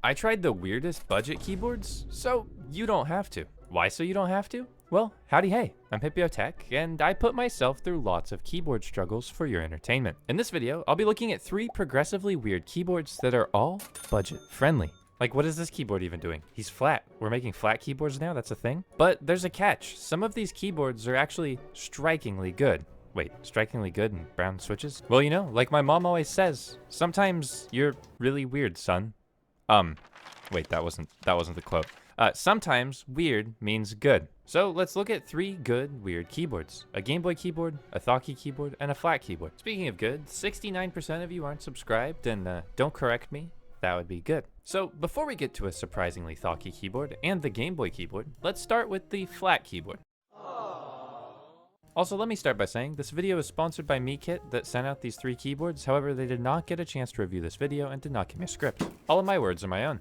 I tried the weirdest budget keyboards, so you don't have to. Why so you don't have to? Well, howdy hey, I'm Hipyo Tech, and I put myself through lots of keyboard struggles for your entertainment. In this video, I'll be looking at 3 progressively weird keyboards that are all budget friendly. Like, what is this keyboard even doing? He's flat. We're making flat keyboards now, that's a thing? But there's a catch. Some of these keyboards are actually strikingly good. Wait, strikingly good and brown switches? Well, you know, like my mom always says, sometimes you're really weird, son. Wait, that wasn't the quote. Sometimes weird means good. So let's look at 3 good weird keyboards. A Game Boy keyboard, a Thoughtky keyboard, and a flat keyboard. Speaking of good, 69% of you aren't subscribed, and don't correct me, that would be good. So before we get to a surprisingly Thoughtky keyboard and the Game Boy keyboard, let's start with the flat keyboard. Also, let me start by saying this video is sponsored by MeKit that sent out these 3 keyboards. However, they did not get a chance to review this video and did not give me a script. All of my words are my own.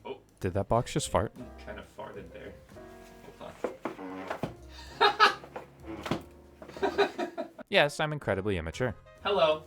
Oh, did that box just fart? Kind of farted there. Hold on. Yes, I'm incredibly immature. Hello.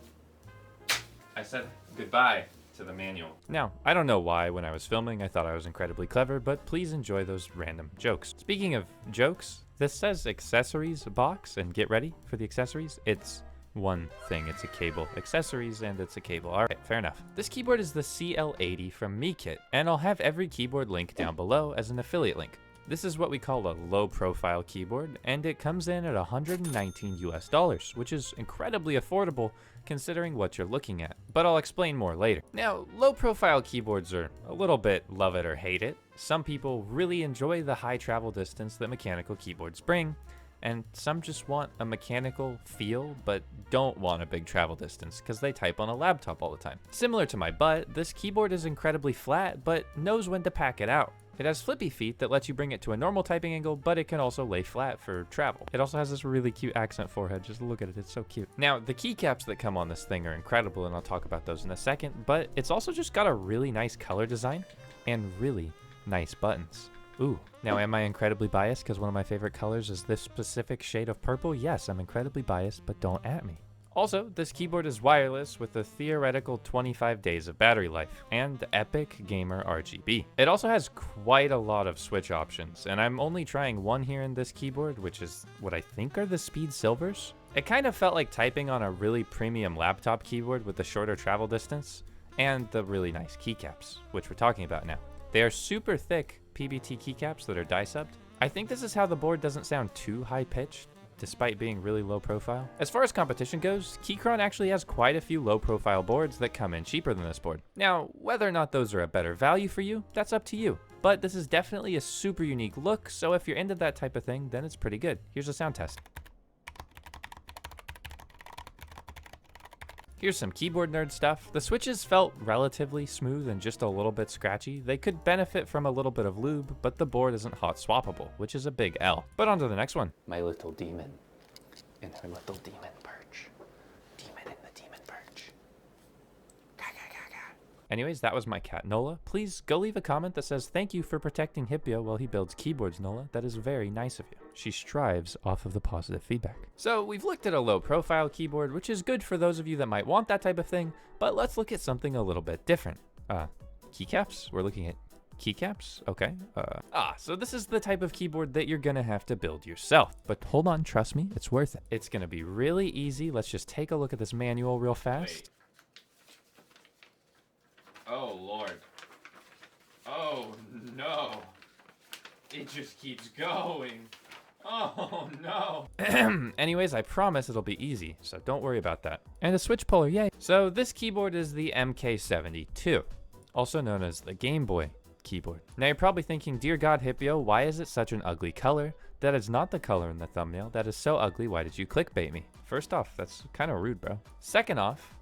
I said goodbye to the manual. Now, I don't know why when I was filming I thought I was incredibly clever, but please enjoy those random jokes. Speaking of jokes, this says accessories box, and get ready for the accessories. It's one thing, it's a cable. Accessories, and it's a cable. All right, fair enough. This keyboard is the CL80 from MeKit, and I'll have every keyboard link down below as an affiliate link. This is what we call a low profile keyboard, and it comes in at $119 US, which is incredibly affordable considering what you're looking at, but I'll explain more later. Now, low profile keyboards are a little bit love it or hate it. Some people really enjoy the high travel distance that mechanical keyboards bring, and some just want a mechanical feel but don't want a big travel distance because they type on a laptop all the time. Similar to my butt, this keyboard is incredibly flat but knows when to pack it out. It has flippy feet that lets you bring it to a normal typing angle, but it can also lay flat for travel. It also has this really cute accent forehead. Just look at it, it's so cute. Now, the keycaps that come on this thing are incredible, and I'll talk about those in a second, but it's also just got a really nice color design and really nice buttons. Ooh. Now, am I incredibly biased because one of my favorite colors is this specific shade of purple? Yes, I'm incredibly biased, but don't at me. Also, this keyboard is wireless with a theoretical 25 days of battery life and Epic Gamer RGB. It also has quite a lot of switch options, and I'm only trying one here in this keyboard, which is what I think are the Speed Silvers. It kind of felt like typing on a really premium laptop keyboard with a shorter travel distance and the really nice keycaps, which we're talking about now. They are super thick PBT keycaps that are die-subbed. I think this is how the board doesn't sound too high-pitched, despite being really low profile. As far as competition goes, Keychron actually has quite a few low profile boards that come in cheaper than this board. Now, whether or not those are a better value for you, that's up to you. But this is definitely a super unique look, so if you're into that type of thing, then it's pretty good. Here's a sound test. Here's some keyboard nerd stuff. The switches felt relatively smooth and just a little bit scratchy. They could benefit from a little bit of lube, but the board isn't hot swappable, which is a big L. But on to the next one. My little demon in her little demon perch. Demon in the demon perch. Anyways, that was my cat Nola. Please go leave a comment that says thank you for protecting Hipyo while he builds keyboards, Nola. That is very nice of you. She strives off of the positive feedback. So we've looked at a low profile keyboard, which is good for those of you that might want that type of thing, but let's look at something a little bit different. Keycaps? We're looking at keycaps? Okay. So this is the type of keyboard that you're gonna have to build yourself. But hold on, trust me, it's worth it. It's gonna be really easy. Let's just take a look at this manual real fast. Wait. Oh, Lord. Oh, no. It just keeps going. Oh, no. Anyways, I promise it'll be easy, so don't worry about that. And a switch puller, yay. So this keyboard is the MK72, also known as the Game Boy keyboard. Now you're probably thinking, dear God, Hipyo, why is it such an ugly color? That is not the color in the thumbnail. That is so ugly, why did you clickbait me? First off, that's kind of rude, bro. Second off,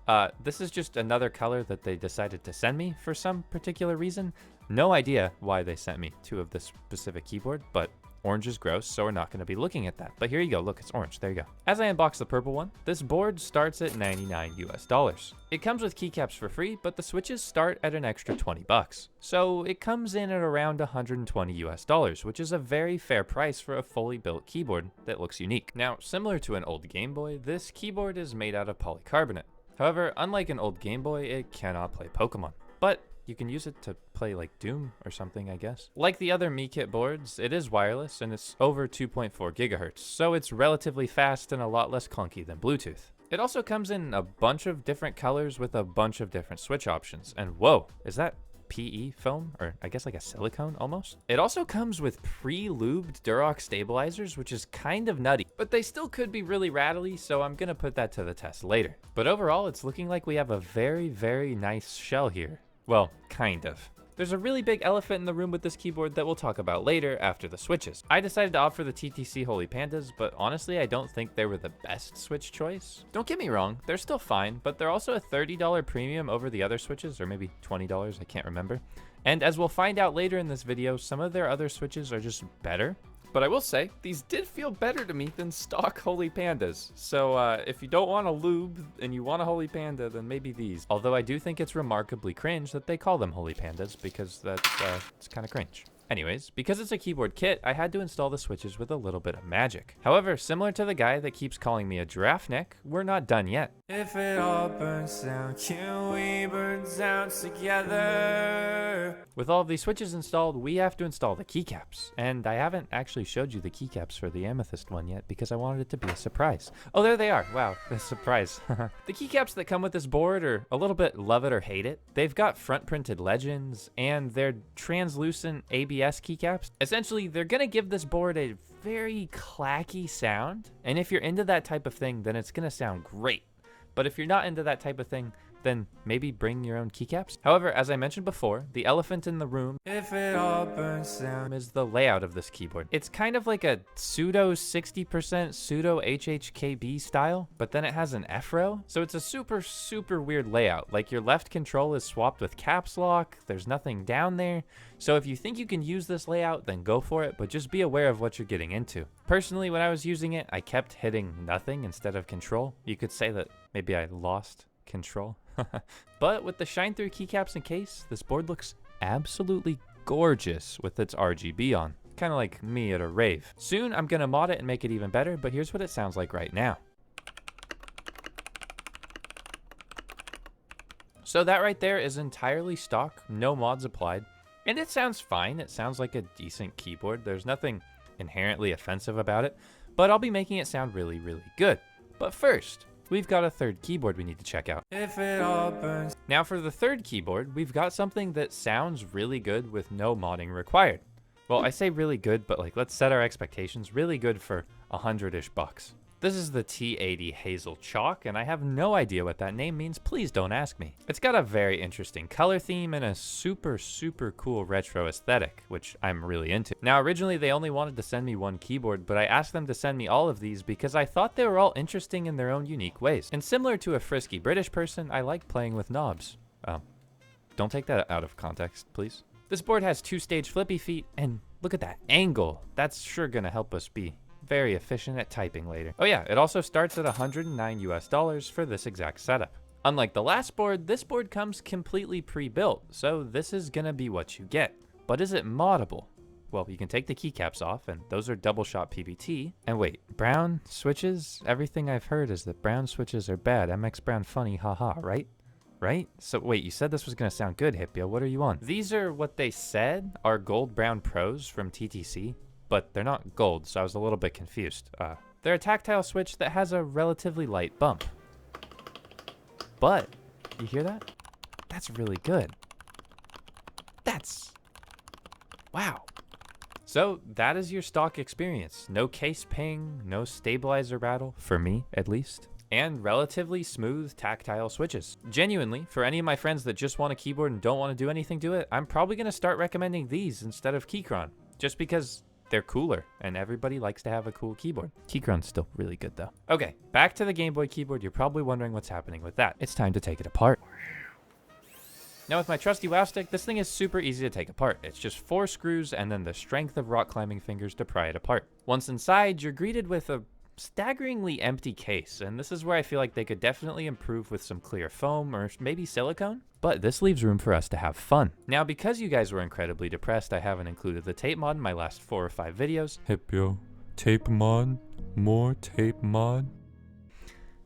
this is just another color that they decided to send me for some particular reason. No idea why they sent me 2 of this specific keyboard, but orange is gross, so we're not going to be looking at that. But here you go, look, it's orange, there you go. As I unbox the purple one, this board starts at $99 US. It comes with keycaps for free, but the switches start at an extra 20 bucks. So it comes in at around $120 US, which is a very fair price for a fully built keyboard that looks unique. Now, similar to an old Game Boy, this keyboard is made out of polycarbonate. However, unlike an old Game Boy, it cannot play Pokemon. But You can use it to play like Doom or something, I guess. Like the other MiKit boards, it is wireless and it's over 2.4 gigahertz, so it's relatively fast and a lot less clunky than Bluetooth. It also comes in a bunch of different colors with a bunch of different switch options. And whoa, is that PE foam, or I guess like a silicone almost? It also comes with pre-lubed Durox stabilizers, which is kind of nutty, but they still could be really rattly, so I'm gonna put that to the test later. But overall, it's looking like we have a very, very nice shell here. Well, kind of. There's a really big elephant in the room with this keyboard that we'll talk about later after the switches. I decided to opt for the TTC Holy Pandas, but honestly, I don't think they were the best switch choice. Don't get me wrong, they're still fine, but they're also a $30 premium over the other switches, or maybe $20, I can't remember. And as we'll find out later in this video, some of their other switches are just better. But I will say, these did feel better to me than stock Holy Pandas. So if you don't want a lube and you want a Holy Panda, then maybe these. Although I do think it's remarkably cringe that they call them Holy Pandas, because that's it's kind of cringe. Anyways, because it's a keyboard kit, I had to install the switches with a little bit of magic. However, similar to the guy that keeps calling me a giraffe neck, we're not done yet. If it all burns down, can we burn down together? With all of these switches installed, we have to install the keycaps. And I haven't actually showed you the keycaps for the Amethyst one yet because I wanted it to be a surprise. Oh, there they are. Wow, a surprise. The keycaps that come with this board are a little bit love it or hate it. They've got front printed legends and they're translucent ABS keycaps. Essentially, they're gonna give this board a very clacky sound, and if you're into that type of thing, then it's gonna sound great. But if you're not into that type of thing, then maybe bring your own keycaps. However, as I mentioned before, the elephant in the room, if it all burns down, is the layout of this keyboard. It's kind of like a pseudo 60% pseudo HHKB style, but then it has an F row. So it's a super weird layout. Like your left control is swapped with caps lock. There's nothing down there. So if you think you can use this layout, then go for it, but just be aware of what you're getting into. Personally, when I was using it, I kept hitting nothing instead of control. You could say that maybe I lost control. But with the shine through keycaps and case, this board looks absolutely gorgeous with its RGB on. Kind of like me at a rave. Soon I'm gonna mod it and make it even better, but here's what it sounds like right now. So that right there is entirely stock, no mods applied. And it sounds fine, it sounds like a decent keyboard. There's nothing inherently offensive about it, but I'll be making it sound really good. But first, we've got a third keyboard we need to check out. If it all burns. Now for the third keyboard, we've got something that sounds really good with no modding required. Well, I say really good, but like let's set our expectations. Really good for $100-ish bucks. This is the T80 Hazel Chalk, and I have no idea what that name means. Please don't ask me. It's got a very interesting color theme and a super cool retro aesthetic, which I'm really into. Now, originally they only wanted to send me one keyboard, but I asked them to send me all of these because I thought they were all interesting in their own unique ways. And similar to a frisky British person, I like playing with knobs. Don't take that out of context, please. This board has 2-stage flippy feet, and look at that angle. That's sure gonna help us be very efficient at typing later. Oh yeah, it also starts at $109 US for this exact setup. Unlike the last board, this board comes completely pre-built, so this is gonna be what you get. But is it moddable? Well, you can take the keycaps off, and those are double shot PBT. And wait, brown switches? Everything I've heard is that brown switches are bad. MX Brown funny, haha, right? Right? So wait, you said this was gonna sound good, Hipyo. What are you on? These are what they said are gold brown pros from TTC. But they're not gold, so I was a little bit confused. They're a tactile switch that has a relatively light bump. But, you hear that? That's really good. Wow. So, that is your stock experience. No case ping, no stabilizer rattle, for me at least. And relatively smooth tactile switches. Genuinely, for any of my friends that just want a keyboard and don't want to do anything to it, I'm probably going to start recommending these instead of Keychron. Just because they're cooler, and everybody likes to have a cool keyboard. Keychron's still really good though. Okay, back to the Game Boy keyboard. You're probably wondering what's happening with that. It's time to take it apart. Now with my trusty WoW stick, this thing is super easy to take apart. It's just 4 screws and then the strength of rock climbing fingers to pry it apart. Once inside, you're greeted with a staggeringly empty case, and this is where I feel like they could definitely improve with some clear foam or maybe silicone. But this leaves room for us to have fun. Now, because you guys were incredibly depressed, I haven't included the tape mod in my last 4 or 5 videos. Hipyo, tape mod, more tape mod.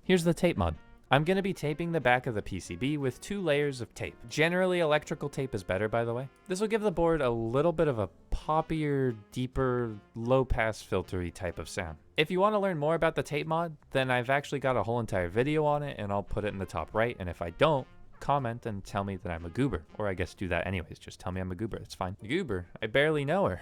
Here's the tape mod. I'm going to be taping the back of the PCB with 2 layers of tape. Generally, electrical tape is better, by the way. This will give the board a little bit of a poppier, deeper, low-pass filtery type of sound. If you want to learn more about the tape mod, then I've actually got a whole entire video on it, and I'll put it in the top right, and if I don't, comment and tell me that I'm a goober. Or I guess do that anyways, just tell me I'm a goober, it's fine. Goober? I barely know her.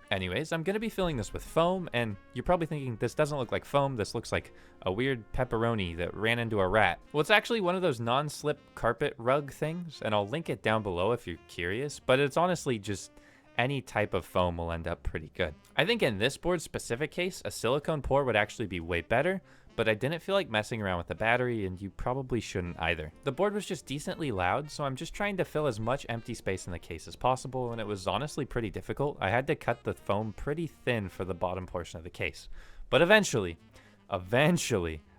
Anyways, I'm gonna be filling this with foam, and you're probably thinking this doesn't look like foam, this looks like a weird pepperoni that ran into a rat. Well, it's actually one of those non-slip carpet rug things, and I'll link it down below if you're curious, but it's honestly just any type of foam will end up pretty good. I think in this board's specific case, a silicone pour would actually be way better, but I didn't feel like messing around with the battery, and you probably shouldn't either. The board was just decently loud, so I'm just trying to fill as much empty space in the case as possible, and it was honestly pretty difficult. I had to cut the foam pretty thin for the bottom portion of the case. But eventually,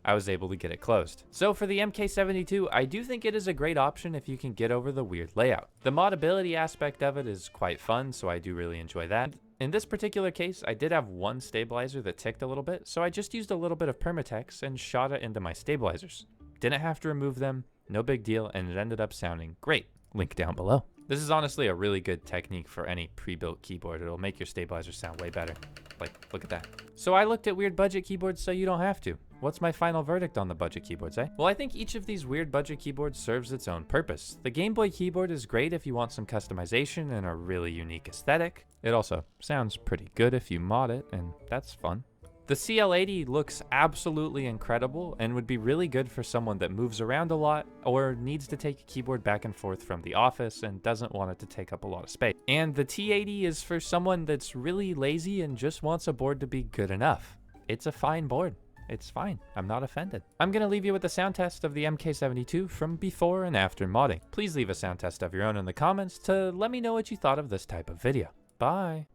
I was able to get it closed. So for the MK72, I do think it is a great option if you can get over the weird layout. The modability aspect of it is quite fun, so I do really enjoy that. In this particular case, I did have one stabilizer that ticked a little bit, so I just used a little bit of Permatex and shot it into my stabilizers. Didn't have to remove them, no big deal, and it ended up sounding great. Link down below. This is honestly a really good technique for any pre-built keyboard. It'll make your stabilizer sound way better. Like, look at that. So I looked at weird budget keyboards so you don't have to. What's my final verdict on the budget keyboards, eh? Well, I think each of these weird budget keyboards serves its own purpose. The Game Boy keyboard is great if you want some customization and a really unique aesthetic. It also sounds pretty good if you mod it, and that's fun. The CL80 looks absolutely incredible and would be really good for someone that moves around a lot or needs to take a keyboard back and forth from the office and doesn't want it to take up a lot of space. And the T80 is for someone that's really lazy and just wants a board to be good enough. It's a fine board. It's fine. I'm not offended. I'm going to leave you with a sound test of the MK72 from before and after modding. Please leave a sound test of your own in the comments to let me know what you thought of this type of video. Bye.